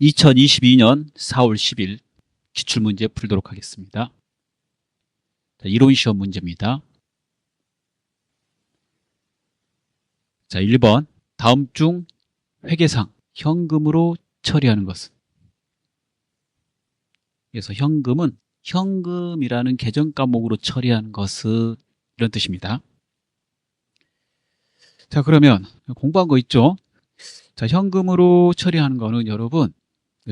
2022년 4월 10일 기출문제 풀도록 하겠습니다. 자, 이론시험 문제입니다. 자, 1번 다음 중 회계상 현금으로 처리하는 것은? 그래서 현금은 현금이라는 계정 과목으로 처리하는 것은 이런 뜻입니다. 자, 그러면 공부한 거 있죠? 자, 현금으로 처리하는 거는 여러분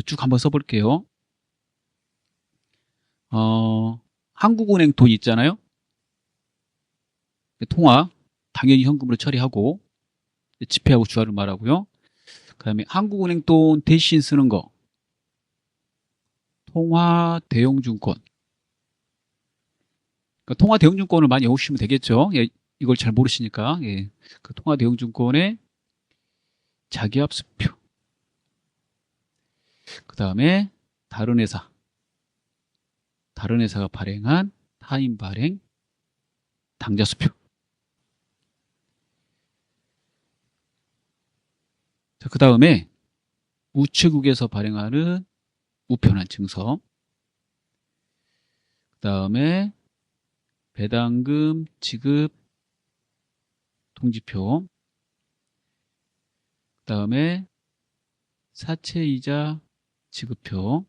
쭉 한번 써볼게요. 한국은행 돈 있잖아요. 통화 당연히 현금으로 처리하고 지폐하고 주화를 말하고요. 그 다음에 한국은행 돈 대신 쓰는 거 통화 대용증권. 그러니까 통화 대용증권을 많이 외우시면 되겠죠. 예, 이걸 잘 모르시니까. 예, 그 통화 대용증권의 자기합수표. 그 다음에 다른 회사가 발행한 타인 발행 당좌수표. 자, 그 다음에 우체국에서 발행하는 우편한 증서. 그 다음에 배당금 지급 통지표. 그 다음에 사채이자 지급표.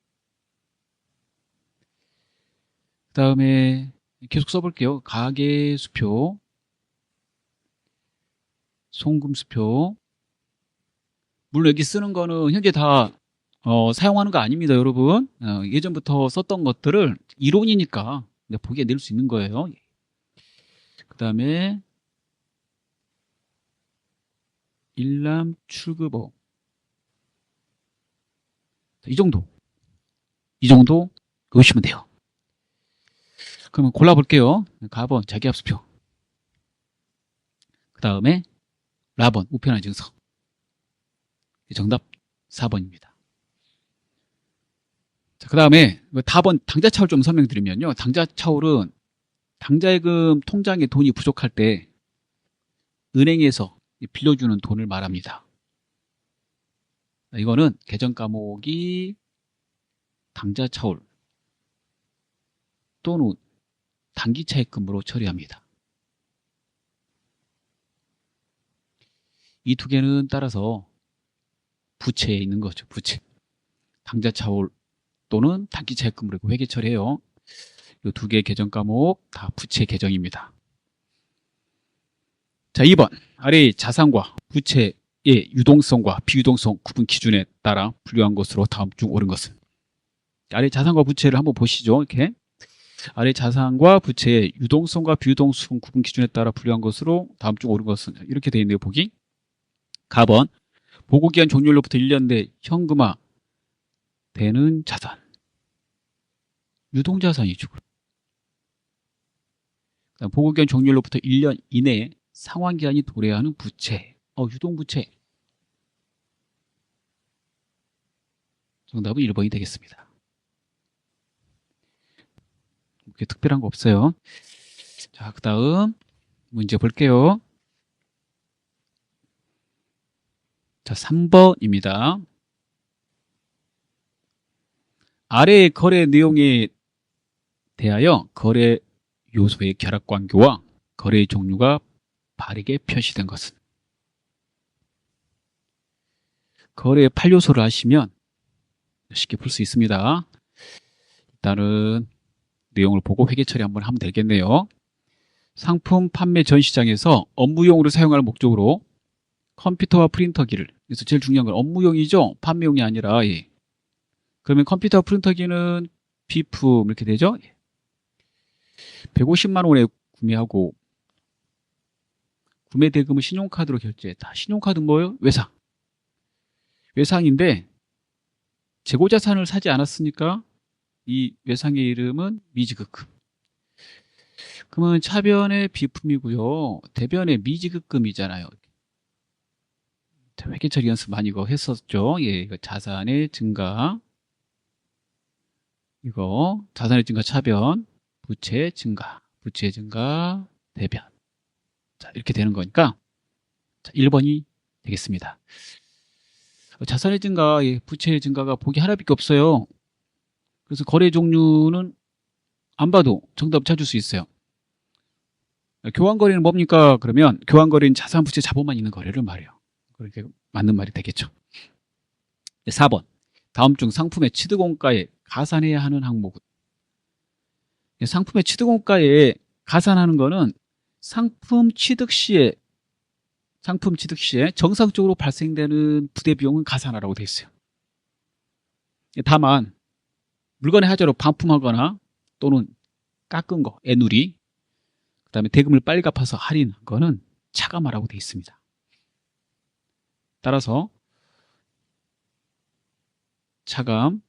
그 다음에 계속 써볼게요. 가계수표, 송금수표. 물론 여기 쓰는 거는 현재 다 사용하는 거 아닙니다, 여러분. 예전부터 썼던 것들을 이론이니까 보기에 낼 수 있는 거예요. 그 다음에 일람 출급업. 이 정도 넣으시면 돼요. 그러면 골라볼게요. 가번 자기합수표. 그 다음에 라번 우편한 증서. 정답 4번입니다. 그 다음에 답은 당좌차울 좀 설명드리면요. 당좌차울은 당좌예금 통장에 돈이 부족할 때 은행에서 빌려주는 돈을 말합니다. 이거는 계정 과목이 당좌차울 또는 단기차입금으로 처리합니다. 이 두 개는 따라서 부채에 있는 거죠. 부채. 당좌차울 또는 단기차입금으로 회계 처리해요. 이 두 개의 계정 과목 다 부채 계정입니다. 자, 2번 아래의 자산과 부채의 유동성과 비유동성 구분 기준에 따라 분류한 것으로 다음 중 옳은 것은? 아래 자산과 부채를 한번 보시죠. 이렇게 아래 자산과 부채의 유동성과 비유동성 구분 기준에 따라 분류한 것으로 다음 중 옳은 것은? 이렇게 되어 있네요. 보기. 가번 보고기한 종료일로부터 1년 내 현금화 되는 자산. 유동자산이죠. 보고기한 종료일로부터 1년 이내에 상환기한이 도래하는 부채. 유동부채. 정답은 1번이 되겠습니다. 그게 특별한 거 없어요. 자, 그 다음 문제 볼게요. 자, 3번입니다. 아래의 거래 내용에 대하여 거래 요소의 결합관계와 거래의 종류가 바르게 표시된 것은? 거래의 8요소를 하시면 쉽게 풀 수 있습니다. 일단은 내용을 보고 회계 처리 한번 하면 되겠네요. 상품 판매 전 시장에서 업무용으로 사용할 목적으로 컴퓨터와 프린터기를, 그래서 제일 중요한 건 업무용이죠. 판매용이 아니라. 예. 그러면 컴퓨터와 프린터기는 비품 이렇게 되죠. 150만 원에 구매하고 구매 대금은 신용카드로 결제했다. 신용카드는 뭐예요? 외상인데 재고자산을 사지 않았으니까 이 외상의 이름은 미지급금. 그러면 차변의 비품이고요. 대변의 미지급금이잖아요. 회계처리 연습 많이 이거 했었죠. 예, 이거 자산의 증가. 이거 자산의 증가 차변, 부채 증가, 대변. 자, 이렇게 되는 거니까 자, 1번이 되겠습니다. 자산의 증가, 부채의 증가가 보기 하나밖에 없어요. 그래서 거래 종류는 안 봐도 정답 찾을 수 있어요. 교환거래는 뭡니까? 그러면 교환거래는 자산, 부채, 자본만 있는 거래를 말해요. 그렇게 맞는 말이 되겠죠. 4번. 다음 중 상품의 취득원가에 가산해야 하는 항목은? 상품의 취득원가에 가산하는 거는 상품 취득 시에 정상적으로 발생되는 부대 비용은 가산하라고 되어 있어요. 다만 물건의 하자로 반품하거나 또는 깎은 거, 애누리, 그다음에 대금을 빨리 갚아서 할인한 거는 차감하라고 되어 있습니다. 따라서 차감,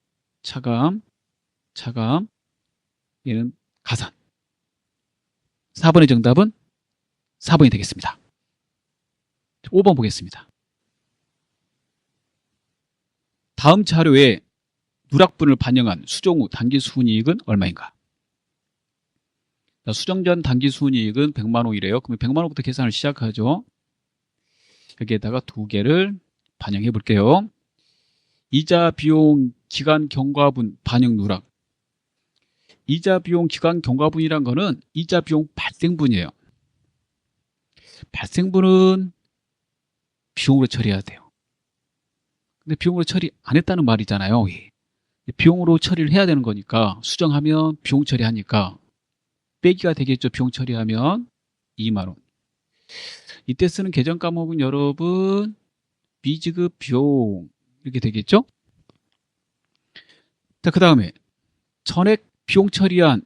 얘는 가산. 4번의 정답은 4번이 되겠습니다. 5번 보겠습니다. 다음 자료에 누락분을 반영한 수정 후 당기순이익은 얼마인가? 수정 전 당기순이익은 100만 원이래요. 그러면 100만 원부터 계산을 시작하죠. 여기에다가 두 개를 반영해 볼게요. 이자 비용 기간 경과분 반영 누락. 이자 비용 기간 경과분이란 거는 이자 비용 발생분이에요. 발생분은 비용으로 처리해야 돼요. 근데 비용으로 처리 안 했다는 말이잖아요. 비용으로 처리를 해야 되는 거니까 수정하면 비용 처리하니까 빼기가 되겠죠. 비용 처리하면 2만 원. 이때 쓰는 계정 과목은 여러분 미지급 비용 이렇게 되겠죠. 자, 그 다음에 전액 비용 처리한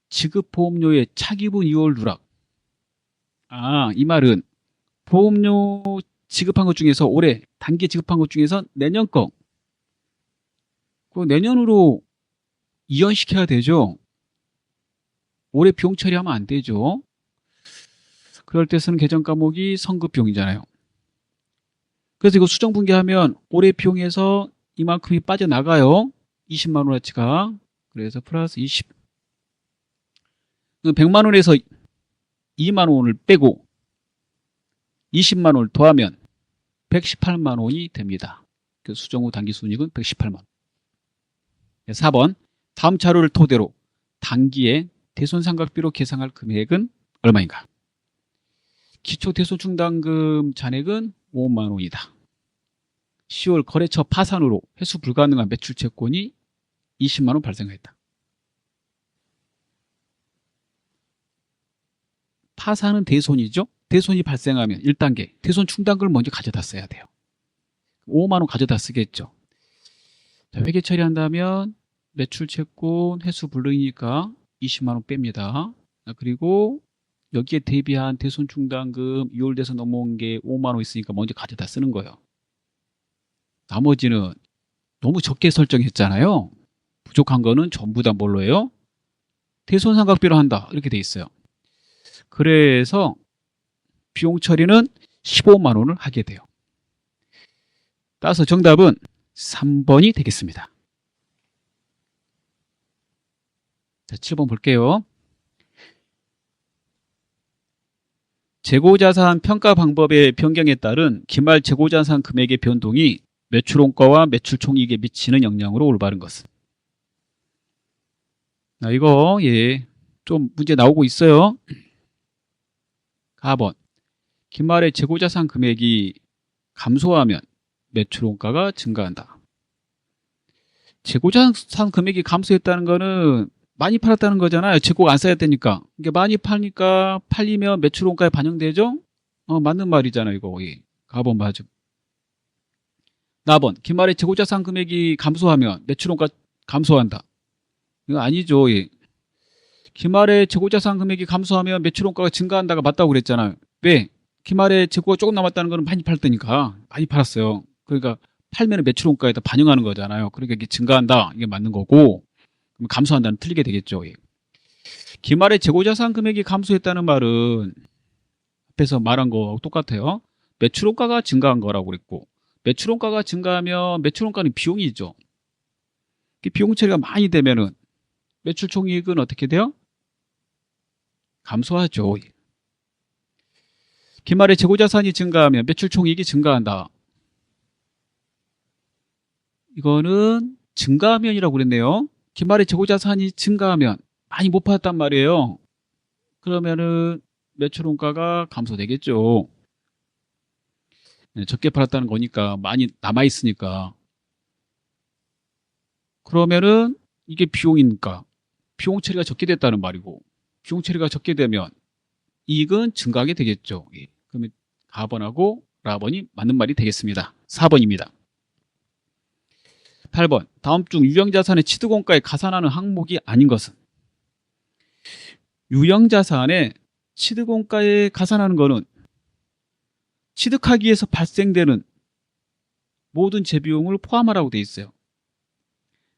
지급보험료의 차기분 2월 누락. 이 말은 보험료 지급한 것 중에서 올해 단기 지급한 것 중에서 내년 거 내년으로 이연시켜야 되죠. 올해 비용 처리하면 안 되죠. 그럴 때 쓰는 계정 과목이 성급 비용이잖아요. 그래서 이거 수정 분기하면 올해 비용에서 이만큼이 빠져나가요. 20만 원어치가. 그래서 플러스 20. 100만 원에서 2만 원을 빼고 20만 원을 더하면 118만 원이 됩니다. 그 수정 후 당기순이익은 118만 원. 4번. 다음 자료를 토대로 단기에 대손상각비로 계산할 금액은 얼마인가? 기초 대손충당금 잔액은 5만 원이다. 10월 거래처 파산으로 회수 불가능한 매출 채권이 20만 원 발생했다. 파산은 대손이죠. 대손이 발생하면 1단계 대손 충당금을 먼저 가져다 써야 돼요. 5만 원 가져다 쓰겠죠. 자, 회계 처리한다면 매출 채권 회수 불능이니까 20만 원 뺍니다. 그리고 여기에 대비한 대손 충당금 6월 돼서 넘어온 게 5만 원 있으니까 먼저 가져다 쓰는 거예요. 나머지는 너무 적게 설정했잖아요. 부족한 거는 전부 다 뭘로 해요? 대손상각비로 한다. 이렇게 돼 있어요. 그래서 비용 처리는 15만 원을 하게 돼요. 따라서 정답은 3번이 되겠습니다. 자, 7번 볼게요. 재고자산 평가 방법의 변경에 따른 기말 재고자산 금액의 변동이 매출원가와 매출총이익에 미치는 영향으로 올바른 것은? 이거 좀 문제 나오고 있어요. 4번. 기말의 재고자산 금액이 감소하면 매출원가가 증가한다. 재고자산 금액이 감소했다는 거는 많이 팔았다는 거잖아요. 재고가 안 쌓여야 되니까. 이게 많이 파니까 팔리면 매출원가에 반영되죠? 맞는 말이잖아요, 이거. 4번 맞음. 4번. 기말의 재고자산 금액이 감소하면 매출원가 감소한다. 이거 아니죠. 기말의 재고자산 금액이 감소하면 매출원가가 증가한다가 맞다고 그랬잖아요. 왜? 기말에 재고가 조금 남았다는 거는 많이 팔았다니까. 많이 팔았어요. 그러니까 팔면 매출원가에다 반영하는 거잖아요. 그러니까 이게 증가한다. 이게 맞는 거고. 그럼 감소한다는 틀리게 되겠죠. 기말의 재고자산 금액이 감소했다는 말은 앞에서 말한 거하고 똑같아요. 매출원가가 증가한 거라고 그랬고, 매출원가가 증가하면 매출원가는 비용이죠. 비용 처리가 많이 되면은 매출총이익은 어떻게 돼요? 감소하죠. 기말의 재고자산이 증가하면 매출총이익이 증가한다. 이거는 증가하면이라고 그랬네요. 기말의 재고자산이 증가하면 많이 못 팔았단 말이에요. 그러면은 매출원가가 감소되겠죠. 네, 적게 팔았다는 거니까 많이 남아있으니까. 그러면은 이게 비용이니까 비용 처리가 적게 됐다는 말이고, 비용 처리가 적게 되면 이익은 증가하게 되겠죠. 예. 그러면 가번하고 라번이 맞는 말이 되겠습니다. 4번입니다. 8번. 다음 중 유형자산의 취득원가에 가산하는 항목이 아닌 것은? 유형자산의 취득원가에 가산하는 것은 취득하기 위해서 발생되는 모든 재비용을 포함하라고 돼 있어요.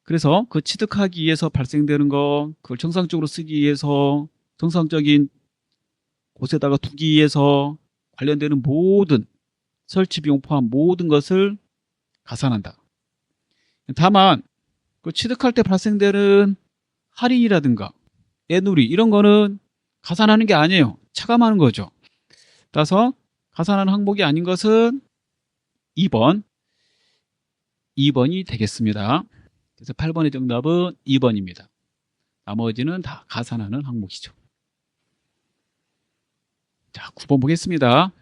그래서 그 취득하기 위해서 발생되는 거, 그걸 정상적으로 쓰기 위해서, 정상적인 곳에다가 두기 위해서 관련되는 모든 설치 비용 포함 모든 것을 가산한다. 다만 그 취득할 때 발생되는 할인이라든가 애누리 이런 거는 가산하는 게 아니에요. 차감하는 거죠. 따라서 가산하는 항목이 아닌 것은 2번이 되겠습니다. 그래서 8번의 정답은 2번입니다. 나머지는 다 가산하는 항목이죠. 자, 9번 보겠습니다.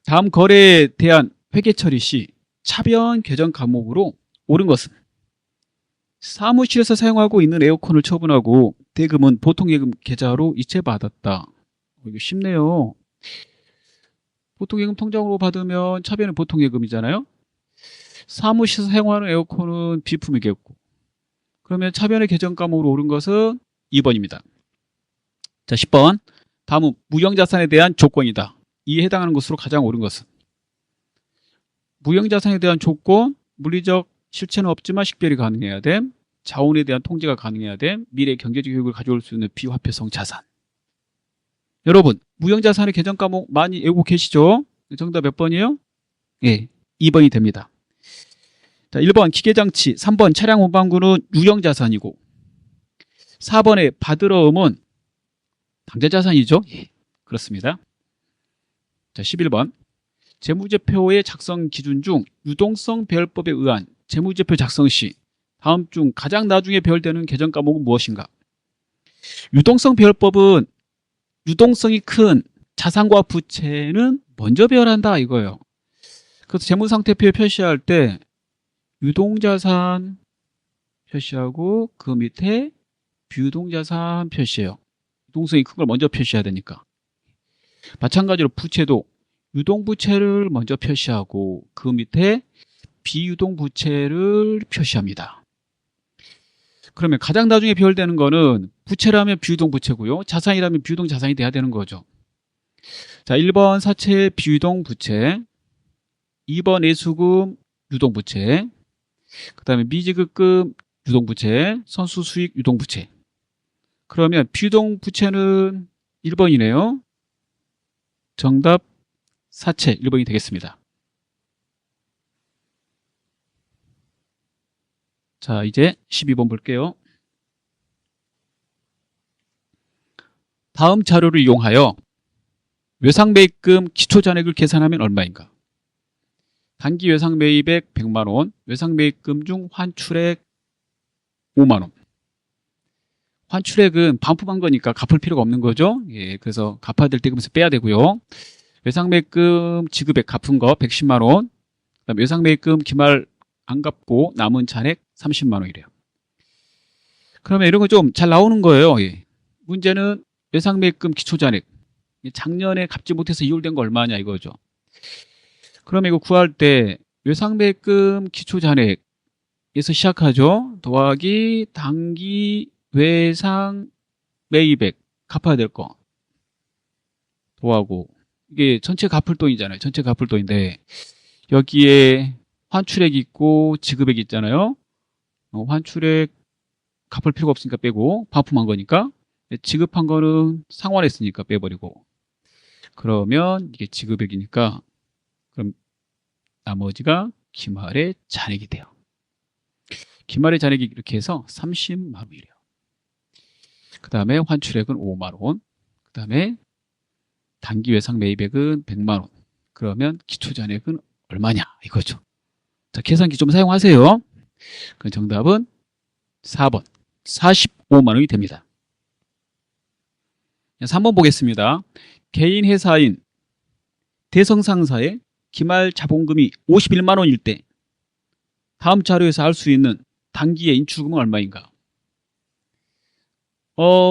다음 거래에 대한 회계 처리 시 차변 개정 과목으로 옳은 것은? 사무실에서 사용하고 있는 에어컨을 처분하고 대금은 보통예금 계좌로 이체받았다. 이거 쉽네요. 보통예금 통장으로 받으면 차변은 보통예금이잖아요. 사무실에서 사용하는 에어컨은 비품이겠고, 그러면 차변의 개정 과목으로 옳은 것은 2번입니다. 자, 10번. 다음은 무형자산에 대한 조건이다. 이에 해당하는 것으로 가장 옳은 것은? 무형자산에 대한 조건, 물리적 실체는 없지만 식별이 가능해야 됨, 자원에 대한 통제가 가능해야 됨, 미래 경제적 효익을 가져올 수 있는 비화폐성 자산. 여러분, 무형자산의 개정 과목 많이 외우고 계시죠? 정답 몇 번이에요? 예, 2번이 됩니다. 자, 1번 기계장치, 3번 차량 운반구는 유형자산이고, 4번의 받으러음은 당좌자산이죠? 예, 그렇습니다. 자, 11번. 재무제표의 작성 기준 중 유동성 배열법에 의한 재무제표 작성 시 다음 중 가장 나중에 배열되는 개정 과목은 무엇인가? 유동성 배열법은 유동성이 큰 자산과 부채는 먼저 배열한다 이거예요. 그래서 재무상태표에 표시할 때 유동자산 표시하고 그 밑에 비유동자산 표시해요. 유동성이 큰 걸 먼저 표시해야 되니까. 마찬가지로 부채도 유동부채를 먼저 표시하고 그 밑에 비유동부채를 표시합니다. 그러면 가장 나중에 배열되는 거는 부채라면 비유동부채고요. 자산이라면 비유동자산이 돼야 되는 거죠. 자, 1번 사채 비유동부채, 2번 예수금 유동부채, 그 다음에 미지급금 유동부채, 선수수익 유동부채. 그러면 비유동부채는 1번이네요. 정답 사채 1번이 되겠습니다. 자, 이제 12번 볼게요. 다음 자료를 이용하여 외상매입금 기초잔액을 계산하면 얼마인가? 단기 외상매입액 100만원, 외상매입금 중 환출액 5만원. 환출액은 반품한 거니까 갚을 필요가 없는 거죠. 예, 그래서 갚아야 될 때 그러면서 빼야 되고요. 외상매입금 지급액 갚은 거 110만원, 그다음에 외상매입금 기말 안 갚고 남은 잔액 30만원이래요. 그러면 이런 거 좀 잘 나오는 거예요. 예. 문제는 외상매입금 기초잔액. 작년에 갚지 못해서 이율된 거 얼마냐 이거죠. 그러면 이거 구할 때 외상매입금 기초잔액에서 시작하죠. 더하기 단기 외상매입액 갚아야 될 거 더하고, 이게 전체 갚을 돈이잖아요. 전체 갚을 돈인데 여기에 환출액이 있고 지급액이 있잖아요. 환출액 갚을 필요가 없으니까 빼고 반품한 거니까, 지급한 거는 상환했으니까 빼버리고, 그러면 이게 지급액이니까 그럼 나머지가 기말의 잔액이 돼요. 기말의 잔액이 이렇게 해서 30만 원이래요. 그 다음에 환출액은 5만 원, 그 다음에 단기 외상 매입액은 100만 원. 그러면 기초잔액은 얼마냐 이거죠. 자, 계산기 좀 사용하세요. 그 정답은 4번 45만 원이 됩니다. 3번 보겠습니다. 개인 회사인 대성상사의 기말 자본금이 51만 원일 때 다음 자료에서 알 수 있는 단기의 인출금은 얼마인가?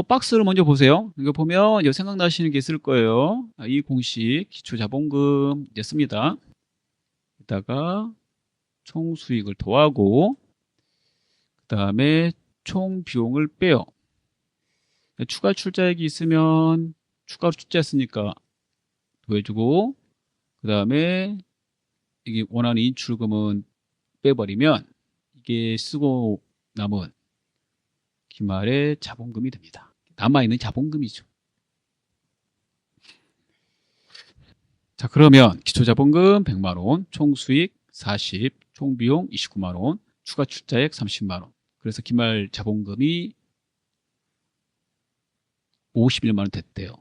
박스를 먼저 보세요. 이거 보면 이제 생각나시는 게 있을 거예요. 이 공식 기초자본금 이제 씁니다. 여기다가 총 수익을 더하고 그 다음에 총 비용을 빼요. 추가 출자액이 있으면 추가로 출자했으니까 더해주고 그 다음에 이게 원하는 인출금은 빼버리면 이게 쓰고 남은 기말의 자본금이 됩니다. 남아있는 자본금이죠. 자, 그러면 기초자본금 100만원, 총수익 40, 총비용 29만원, 추가 출자액 30만원. 그래서 기말 자본금이 51만원 됐대요.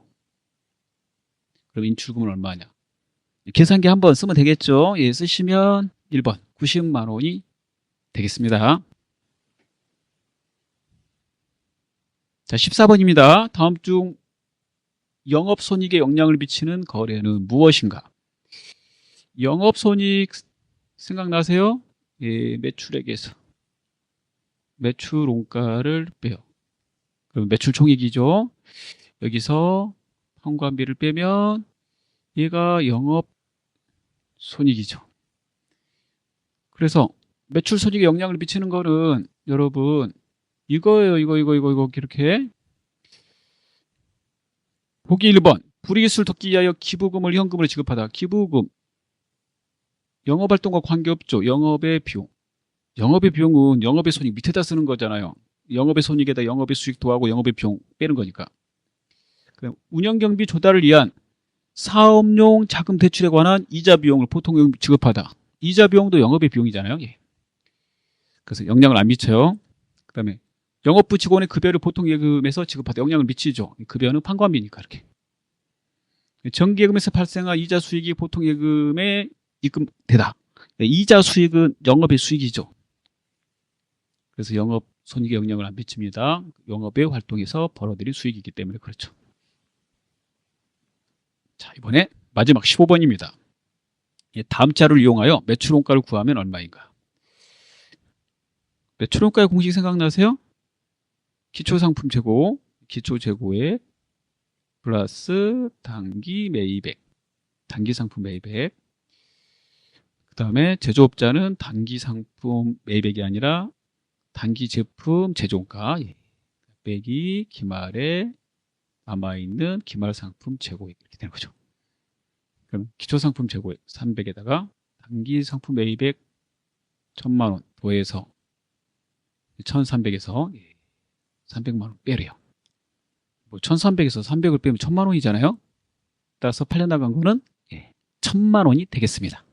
그럼 인출금은 얼마냐? 계산기 한번 쓰면 되겠죠? 예, 쓰시면 1번 90만원이 되겠습니다. 자, 14번입니다. 다음 중 영업손익에 영향을 미치는 거래는 무엇인가? 영업손익 생각나세요? 예, 매출액에서 매출 원가를 빼요. 그럼 매출 총액이죠. 여기서 판관비를 빼면 얘가 영업손익이죠. 그래서 매출 손익에 영향을 미치는 거는 여러분 이거예요. 이거 이렇게. 보기 1번. 불이익을 덮기 위하여 기부금을 현금으로 지급하다. 기부금. 영업활동과 관계없죠. 영업의 비용. 영업의 비용은 영업의 손익 밑에다 쓰는 거잖아요. 영업의 손익에다 영업의 수익 더하고 영업의 비용 빼는 거니까. 운영경비 조달을 위한 사업용 자금 대출에 관한 이자 비용을 보통 지급하다. 이자 비용도 영업의 비용이잖아요. 예. 그래서 영향을 안 미쳐요. 그 다음에 영업부 직원의 급여를 보통 예금에서 지급하다. 영향을 미치죠. 급여는 판관비니까 이렇게. 정기예금에서 발생한 이자 수익이 보통 예금에 입금되다. 이자 수익은 영업의 수익이죠. 그래서 영업 손익에 영향을 안 미칩니다. 영업의 활동에서 벌어들인 수익이기 때문에 그렇죠. 자, 이번에 마지막 15번입니다. 다음 자료를 이용하여 매출원가를 구하면 얼마인가? 매출원가의 공식 생각나세요? 기초상품 재고, 기초재고액 플러스 단기 매입액, 단기 상품 매입액. 그 다음에 제조업자는 단기 상품 매입액이 아니라 단기 제품 제조원가 빼기 기말에 남아있는 기말 상품 재고액 이렇게 되는 거죠. 그럼 기초상품 재고액 300에다가 단기 상품 매입액 1000만원 더해서 1300에서 300만원 빼래요. 뭐 1300에서 300을 빼면 1000만원이잖아요. 따라서 팔려나간 거는 1000만원이 되겠습니다.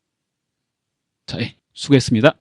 자, 수고했습니다.